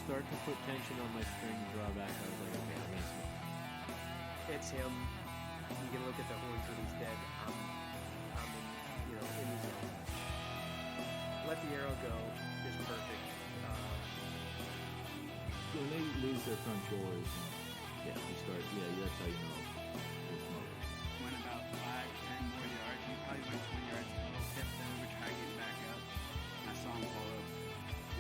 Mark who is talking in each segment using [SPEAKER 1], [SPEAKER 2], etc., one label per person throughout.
[SPEAKER 1] start to put tension on my string drawback, I was like, okay, I'm gonna smoke.
[SPEAKER 2] It's him. You can look at the horns when he's dead. I'm in the zone. Let the arrow go is perfect.
[SPEAKER 3] When they lose their front shoulders, yeah, you start. Yeah, that's how you know they're smoking.
[SPEAKER 4] Went about 5-10 more yards. He probably went 20 yards total. Kept them. We tried to get back up. And I saw him pull up.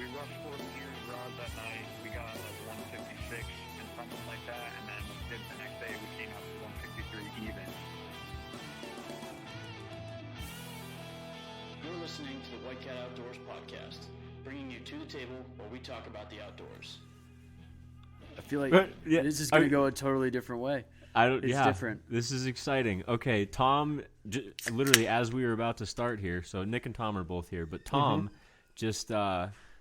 [SPEAKER 5] We rushed 4 meters rods that night. We got like 156 and something like that, and then the next day we came out to 153 even.
[SPEAKER 6] You're listening to the White Cat Outdoors podcast, bringing you to the table where we talk about the outdoors.
[SPEAKER 7] I feel like
[SPEAKER 1] yeah,
[SPEAKER 7] this is going to go a totally different way. It's different.
[SPEAKER 1] This is exciting. Okay, Tom, literally as we were about to start here, so Nick and Tom are both here, but Tom just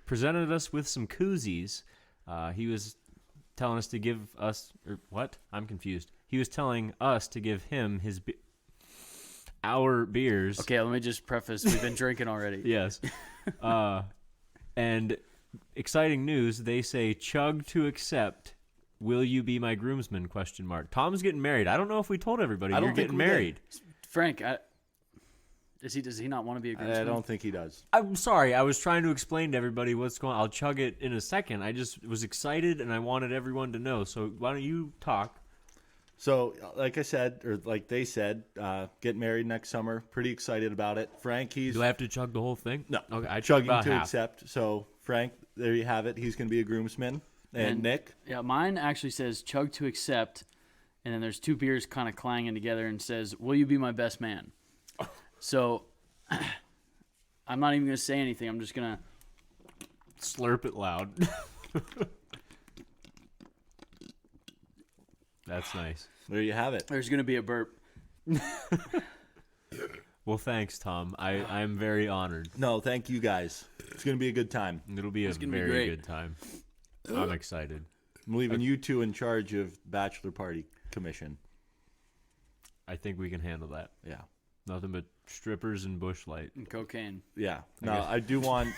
[SPEAKER 1] presented us with some koozies. He was telling us to give us, or what? I'm confused. He was telling us to give him our beers.
[SPEAKER 7] Okay, let me just preface. We've been drinking already.
[SPEAKER 1] Yes. And exciting news, they say, chug to accept. Will you be my groomsman? ? Tom's getting married. I don't know if we told everybody you're getting married.
[SPEAKER 7] Frank, does he not want to be a groomsman?
[SPEAKER 3] I don't think he does.
[SPEAKER 1] I'm sorry. I was trying to explain to everybody what's going on. I'll chug it in a second. I just was excited, and I wanted everyone to know. So why don't you talk?
[SPEAKER 3] So, like I said, or like they said, get married next summer. Pretty excited about it. Frank,
[SPEAKER 1] Do I have to chug the whole thing?
[SPEAKER 3] No.
[SPEAKER 1] Okay, I chugged
[SPEAKER 3] chugging
[SPEAKER 1] about
[SPEAKER 3] to
[SPEAKER 1] half.
[SPEAKER 3] accept. So, Frank, there you have it. He's going to be a groomsman. And Nick?
[SPEAKER 7] Yeah, mine actually says chug to accept, and then there's two beers kind of clanging together and says, will you be my best man? So, I'm not even going to say anything. I'm just going to
[SPEAKER 1] Slurp it loud. That's nice.
[SPEAKER 3] There you have it.
[SPEAKER 7] There's going to be a burp.
[SPEAKER 1] Well, thanks, Tom. I'm very honored.
[SPEAKER 3] No, thank you guys. It's going to be a good time.
[SPEAKER 1] It'll be a
[SPEAKER 7] gonna be
[SPEAKER 1] very
[SPEAKER 7] great.
[SPEAKER 1] good time. I'm excited.
[SPEAKER 3] I'm leaving you two in charge of Bachelor Party Commission.
[SPEAKER 1] I think we can handle that.
[SPEAKER 3] Yeah.
[SPEAKER 1] Nothing but strippers and bushlight.
[SPEAKER 7] And cocaine.
[SPEAKER 3] Yeah.
[SPEAKER 1] I
[SPEAKER 3] No,
[SPEAKER 1] guess.
[SPEAKER 3] I do want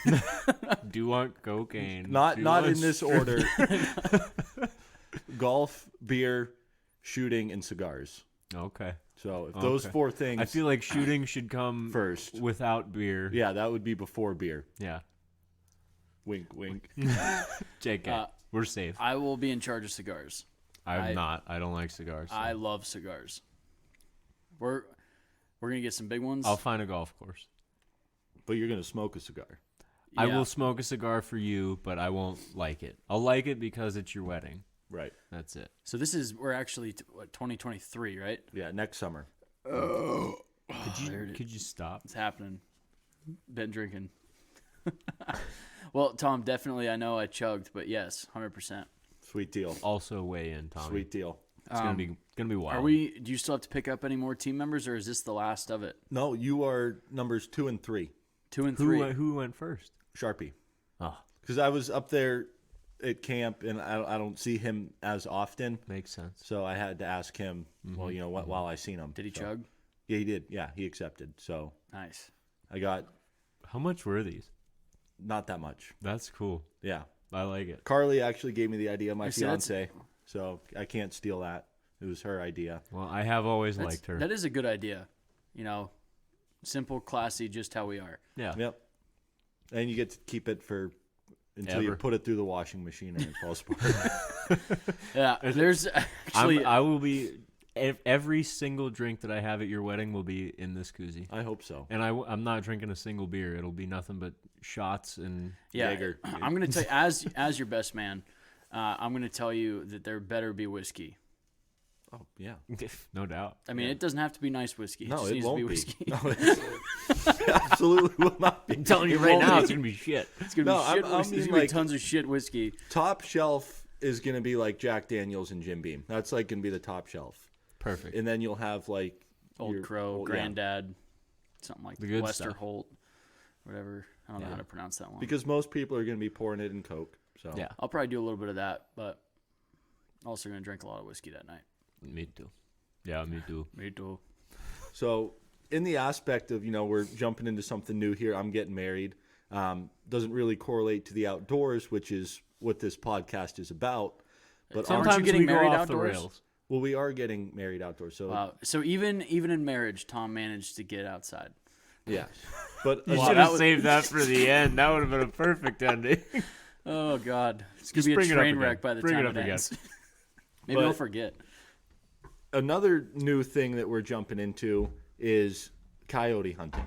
[SPEAKER 1] Do want cocaine.
[SPEAKER 3] not
[SPEAKER 1] Do
[SPEAKER 3] not
[SPEAKER 1] want
[SPEAKER 3] in this
[SPEAKER 1] strip-
[SPEAKER 3] order. Golf, beer, shooting, and cigars.
[SPEAKER 1] Okay.
[SPEAKER 3] So if those
[SPEAKER 1] Okay.
[SPEAKER 3] 4 things
[SPEAKER 1] I feel like shooting should come
[SPEAKER 3] first.
[SPEAKER 1] without beer.
[SPEAKER 3] Yeah, that would be before beer.
[SPEAKER 1] Yeah.
[SPEAKER 3] Wink, wink.
[SPEAKER 1] JK. We're safe.
[SPEAKER 7] I will be in charge of cigars.
[SPEAKER 1] I'm not. I don't like cigars. so
[SPEAKER 7] I love cigars. We're going to get some big ones.
[SPEAKER 1] I'll find a golf course.
[SPEAKER 3] But you're going to smoke a cigar.
[SPEAKER 1] I
[SPEAKER 7] Yeah.
[SPEAKER 1] will smoke a cigar for you, but I won't like it. I'll like it because it's your wedding.
[SPEAKER 3] Right.
[SPEAKER 1] That's it.
[SPEAKER 7] So we're actually, 2023, right?
[SPEAKER 3] Yeah, next summer.
[SPEAKER 1] Could you stop?
[SPEAKER 7] It's happening. Been drinking. Well, Tom, definitely, I know I chugged, but yes, 100%.
[SPEAKER 3] Sweet deal.
[SPEAKER 1] Also weigh in, Tommy.
[SPEAKER 3] Sweet deal.
[SPEAKER 1] It's gonna be wild.
[SPEAKER 7] Do you still have to pick up any more team members, or is this the last of it?
[SPEAKER 3] No, you are numbers 2 and 3.
[SPEAKER 7] 2 and 3.
[SPEAKER 1] Who went first?
[SPEAKER 3] Sharpie.
[SPEAKER 1] Oh,
[SPEAKER 3] Because I was up there at camp, and I don't see him as often.
[SPEAKER 1] makes sense.
[SPEAKER 3] So I had to ask him, well, while I seen him.
[SPEAKER 7] Did he
[SPEAKER 3] So-
[SPEAKER 7] chug?
[SPEAKER 3] Yeah, he did. Yeah, he accepted. So
[SPEAKER 7] Nice.
[SPEAKER 3] I got
[SPEAKER 1] How much were these?
[SPEAKER 3] not that much.
[SPEAKER 1] That's cool.
[SPEAKER 3] Yeah.
[SPEAKER 1] I like it.
[SPEAKER 3] Carly actually gave me the idea, my
[SPEAKER 7] See, that's-
[SPEAKER 3] fiance. So I can't steal that. It was her idea.
[SPEAKER 1] Well, I have always liked her.
[SPEAKER 7] That is a good idea. Simple, classy, just how we are.
[SPEAKER 1] Yeah.
[SPEAKER 3] Yep. And you get to keep it until you
[SPEAKER 1] Ever.
[SPEAKER 3] put it through the washing machine and it falls apart.
[SPEAKER 7] Yeah, there's actually...
[SPEAKER 1] I will be. Every single drink that I have at your wedding will be in this koozie.
[SPEAKER 3] I hope so.
[SPEAKER 1] And I'm not drinking a single beer. It'll be nothing but shots and
[SPEAKER 3] Jaeger.
[SPEAKER 7] I'm going to tell you, as your best man, I'm going to tell you that there better be whiskey.
[SPEAKER 3] Oh, yeah.
[SPEAKER 1] no doubt.
[SPEAKER 7] I mean, it doesn't have to be nice whiskey. It
[SPEAKER 3] No,
[SPEAKER 7] just
[SPEAKER 3] it
[SPEAKER 7] needs
[SPEAKER 3] won't
[SPEAKER 7] to be
[SPEAKER 3] be.
[SPEAKER 7] whiskey.
[SPEAKER 3] No, it absolutely will not be.
[SPEAKER 1] I'm telling you right now, it's gonna be shit.
[SPEAKER 7] It's going to
[SPEAKER 3] No,
[SPEAKER 7] be shit
[SPEAKER 3] I
[SPEAKER 7] whiskey.
[SPEAKER 3] mean,
[SPEAKER 7] There's going to be
[SPEAKER 3] like-
[SPEAKER 7] tons of shit whiskey.
[SPEAKER 3] Top shelf is going to be like Jack Daniels and Jim Beam. That's like going to be the top shelf.
[SPEAKER 1] Perfect.
[SPEAKER 3] And then you'll have like
[SPEAKER 7] Old
[SPEAKER 3] your-
[SPEAKER 7] Crow,
[SPEAKER 3] yeah.
[SPEAKER 7] Granddad, something like
[SPEAKER 1] The
[SPEAKER 7] that.
[SPEAKER 1] good
[SPEAKER 7] Wester
[SPEAKER 1] stuff.
[SPEAKER 7] Holt, whatever. I don't know
[SPEAKER 1] Yeah.
[SPEAKER 7] how to pronounce that one.
[SPEAKER 3] Because most people are going to be pouring it in Coke. So
[SPEAKER 1] Yeah.
[SPEAKER 7] I'll probably do a little bit of that, but also going to drink a lot of whiskey that night.
[SPEAKER 1] Me too. Yeah, me too.
[SPEAKER 7] Me too.
[SPEAKER 3] So in the aspect of, we're jumping into something new here. I'm getting married. Doesn't really correlate to the outdoors, which is what this podcast is about. But
[SPEAKER 7] Aren't
[SPEAKER 1] Sometimes
[SPEAKER 7] you getting
[SPEAKER 1] we go
[SPEAKER 7] married
[SPEAKER 1] off the
[SPEAKER 7] outdoors?
[SPEAKER 1] rails.
[SPEAKER 3] well, we are getting married outdoors. So
[SPEAKER 7] Wow. So even in marriage, Tom managed to get outside.
[SPEAKER 3] yeah, but
[SPEAKER 1] You
[SPEAKER 7] Wow,
[SPEAKER 1] should
[SPEAKER 7] that
[SPEAKER 1] have
[SPEAKER 7] was-
[SPEAKER 1] saved that for the end. That would have been a perfect ending.
[SPEAKER 7] Oh God, it's gonna
[SPEAKER 1] Just
[SPEAKER 7] be
[SPEAKER 1] bring
[SPEAKER 7] a
[SPEAKER 1] it up
[SPEAKER 7] train
[SPEAKER 1] again.
[SPEAKER 7] wreck by the
[SPEAKER 1] Bring it
[SPEAKER 7] time
[SPEAKER 1] up
[SPEAKER 7] it
[SPEAKER 1] again.
[SPEAKER 7] ends. Maybe
[SPEAKER 3] But-
[SPEAKER 7] I'll forget.
[SPEAKER 3] another new thing that we're jumping into is coyote hunting,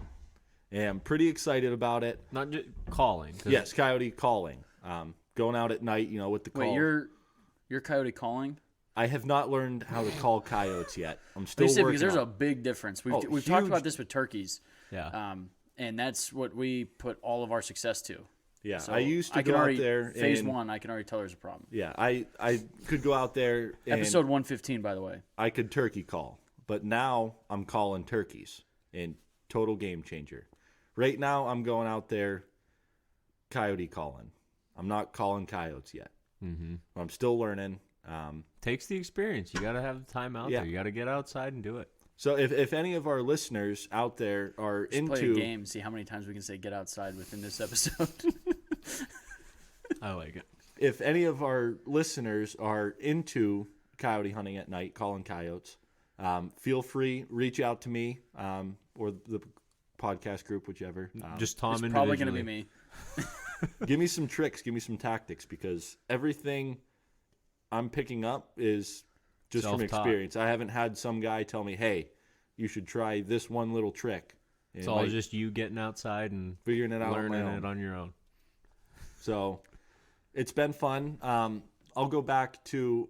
[SPEAKER 3] and I'm pretty excited about it.
[SPEAKER 1] Not just calling. 'cause
[SPEAKER 3] Yes, coyote calling. Going out at night, with the call.
[SPEAKER 7] Wait, you're coyote calling?
[SPEAKER 3] I have not learned how to call coyotes yet. I'm still
[SPEAKER 7] They said
[SPEAKER 3] working
[SPEAKER 7] because there's
[SPEAKER 3] on
[SPEAKER 7] a
[SPEAKER 3] it.
[SPEAKER 7] big difference. We've
[SPEAKER 3] Oh,
[SPEAKER 7] talked
[SPEAKER 3] huge.
[SPEAKER 7] about this with turkeys,
[SPEAKER 1] Yeah.
[SPEAKER 7] and that's what we put all of our success to.
[SPEAKER 3] Yeah,
[SPEAKER 7] So
[SPEAKER 3] I used to
[SPEAKER 7] can
[SPEAKER 3] go out
[SPEAKER 7] already,
[SPEAKER 3] there.
[SPEAKER 7] Phase
[SPEAKER 3] and,
[SPEAKER 7] 1, I can already tell there's a problem.
[SPEAKER 3] Yeah, I could go out there and
[SPEAKER 7] Episode 115, by the way.
[SPEAKER 3] I could turkey call, but now I'm calling turkeys, and total game changer. Right now, I'm going out there coyote calling. I'm not calling coyotes yet.
[SPEAKER 1] Mm-hmm.
[SPEAKER 3] I'm still learning.
[SPEAKER 1] Takes the experience. You got to have the time out
[SPEAKER 3] Yeah.
[SPEAKER 1] there. You got to get outside and do it.
[SPEAKER 3] So if any of our listeners out there are
[SPEAKER 7] Just play a
[SPEAKER 3] into
[SPEAKER 7] game, see how many times we can say get outside within this episode.
[SPEAKER 1] I like it.
[SPEAKER 3] if any of our listeners are into coyote hunting at night, calling coyotes, feel free, reach out to me or the podcast group, whichever.
[SPEAKER 1] Just Tom
[SPEAKER 7] It's
[SPEAKER 1] individually.
[SPEAKER 7] probably going to be me.
[SPEAKER 3] Give me some tricks, give me some tactics, because everything I'm picking up is just from
[SPEAKER 1] Self-taught.
[SPEAKER 3] experience. I haven't had some guy tell me, hey, you should try this one little trick. And
[SPEAKER 1] It's all just you getting outside and
[SPEAKER 3] figuring it out on my
[SPEAKER 1] learning
[SPEAKER 3] own.
[SPEAKER 1] it on your own.
[SPEAKER 3] So it's been fun. I'll go back to,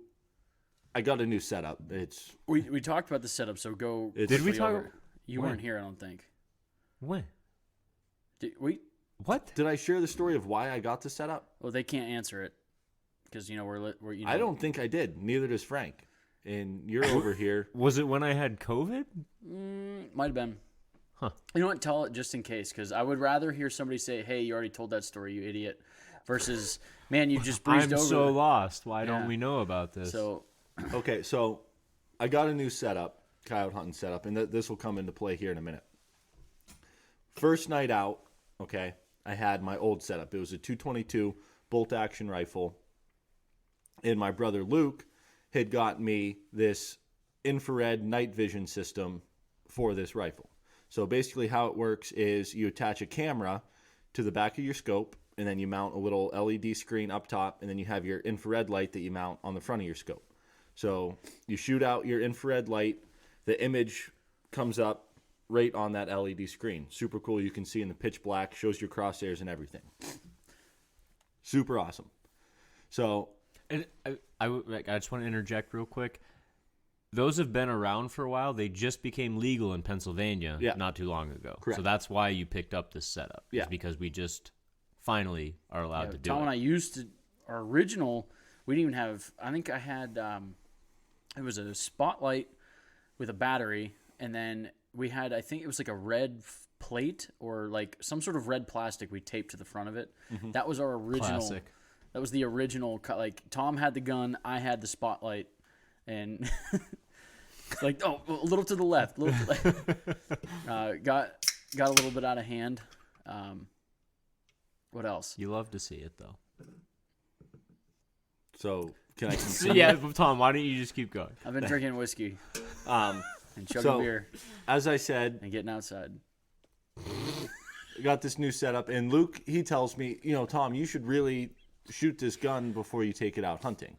[SPEAKER 3] I got a new setup.
[SPEAKER 7] We talked about the setup, so go.
[SPEAKER 3] It's-
[SPEAKER 1] Did we
[SPEAKER 7] quickly
[SPEAKER 1] talk-
[SPEAKER 7] over it. You
[SPEAKER 1] when?
[SPEAKER 7] weren't here, I don't think.
[SPEAKER 1] When?
[SPEAKER 7] Did we?
[SPEAKER 1] What?
[SPEAKER 3] Did I share the story of why I got the setup?
[SPEAKER 7] Well, they can't answer it because we're
[SPEAKER 3] I don't think I did. Neither does Frank. And you're over here.
[SPEAKER 1] Was it when I had COVID?
[SPEAKER 7] Might have been.
[SPEAKER 1] Huh.
[SPEAKER 7] You know what? Tell it just in case, because I would rather hear somebody say, "Hey, you already told that story, you idiot," versus, "Man, you just breezed
[SPEAKER 1] I'm
[SPEAKER 7] over."
[SPEAKER 1] so lost. Why
[SPEAKER 7] Yeah.
[SPEAKER 1] don't we know about this?
[SPEAKER 7] So
[SPEAKER 3] Okay, so I got a new setup, coyote hunting setup, and this will come into play here in a minute. First night out, okay, I had my old setup. It was a 222 bolt action rifle, and my brother Luke had got me this infrared night vision system for this rifle. So basically how it works is you attach a camera to the back of your scope, and then you mount a little LED screen up top, and then you have your infrared light that you mount on the front of your scope. So you shoot out your infrared light, the image comes up right on that LED screen. Super cool. You can see in the pitch black, shows your crosshairs and everything. Super awesome. So
[SPEAKER 1] And I just want to interject real quick. Those have been around for a while. They just became legal in Pennsylvania
[SPEAKER 3] Yeah.
[SPEAKER 1] not too long ago.
[SPEAKER 3] Correct.
[SPEAKER 1] So that's why you picked up this setup.
[SPEAKER 3] Yeah.
[SPEAKER 1] Is because we just finally are allowed to do
[SPEAKER 7] Tom
[SPEAKER 1] it.
[SPEAKER 7] and I used to our original. We didn't even have. I think I had. It was a spotlight with a battery, and then we had. I think it was like a red plate or like some sort of red plastic we taped to the front of it. That was our original.
[SPEAKER 1] Classic.
[SPEAKER 7] That was the original. Like Tom had the gun, I had the spotlight, and it's like a little to the left, little to the left. Got a little bit out of hand. What else?
[SPEAKER 1] You love to see it, though.
[SPEAKER 3] So can I
[SPEAKER 1] So,
[SPEAKER 3] continue?
[SPEAKER 1] yeah, Tom, why don't you just keep going?
[SPEAKER 7] I've been drinking whiskey
[SPEAKER 3] Um,
[SPEAKER 7] and chugging
[SPEAKER 3] So-
[SPEAKER 7] beer
[SPEAKER 3] as I said,
[SPEAKER 7] and getting outside.
[SPEAKER 3] I got this new setup, and Luke, he tells me, Tom, you should really shoot this gun before you take it out hunting.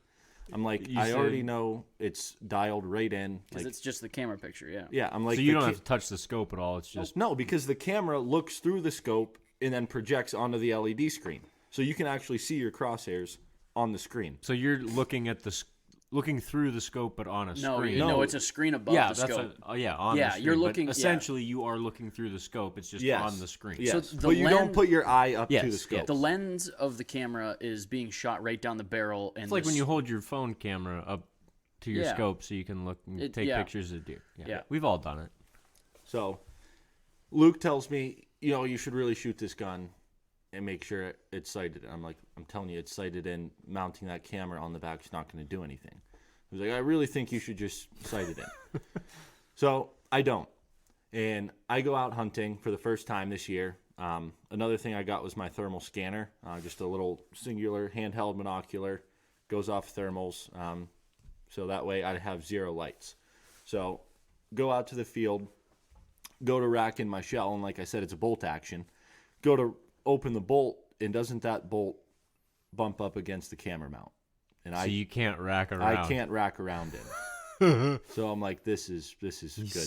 [SPEAKER 3] I'm like,
[SPEAKER 1] You
[SPEAKER 3] I
[SPEAKER 1] said-
[SPEAKER 3] already know it's dialed right in.
[SPEAKER 7] Because
[SPEAKER 3] Like,
[SPEAKER 7] it's just the camera picture, yeah.
[SPEAKER 3] yeah, I'm like,
[SPEAKER 1] So you
[SPEAKER 3] the
[SPEAKER 1] don't
[SPEAKER 3] ca-
[SPEAKER 1] have to touch the scope at all. It's just
[SPEAKER 3] No, because the camera looks through the scope and then projects onto the LED screen, so you can actually see your crosshairs on the screen.
[SPEAKER 1] so you're looking at looking through the scope, but on a
[SPEAKER 7] No,
[SPEAKER 1] screen.
[SPEAKER 3] No.
[SPEAKER 7] it's a screen above
[SPEAKER 1] Yeah,
[SPEAKER 7] the
[SPEAKER 1] that's
[SPEAKER 7] scope.
[SPEAKER 1] on
[SPEAKER 7] Yeah,
[SPEAKER 1] the screen.
[SPEAKER 7] you're
[SPEAKER 1] but
[SPEAKER 7] looking- yeah.
[SPEAKER 1] Essentially, you are looking through the scope. It's just
[SPEAKER 3] Yes.
[SPEAKER 1] on the screen.
[SPEAKER 3] Yes,
[SPEAKER 7] the
[SPEAKER 3] but you don't
[SPEAKER 7] lens-
[SPEAKER 3] put your eye up
[SPEAKER 1] Yes,
[SPEAKER 3] to the
[SPEAKER 1] yes.
[SPEAKER 3] scope.
[SPEAKER 7] The lens of the camera is being shot right down the barrel. And
[SPEAKER 1] It's like when you hold your phone camera up to your
[SPEAKER 7] Yeah.
[SPEAKER 1] scope so you can look and take
[SPEAKER 7] yeah.
[SPEAKER 1] pictures of deer.
[SPEAKER 7] Yeah.
[SPEAKER 1] We've all done it.
[SPEAKER 3] So Luke tells me, you should really shoot this gun and make sure it's sighted. I'm like, I'm telling you, it's sighted in. Mounting that camera on the back is not going to do anything. He was like, I really think you should just sight it in. So I don't. And I go out hunting for the first time this year. Another thing I got was my thermal scanner, just a little singular handheld binocular, goes off thermals, so that way I'd have 0 lights. So go out to the field, go to rack in my shell, and like I said, it's a bolt action. Go to open the bolt, and doesn't that bolt bump up against the camera mount? And
[SPEAKER 1] So you can't rack around.
[SPEAKER 3] I can't rack around it. So I'm like, this is good.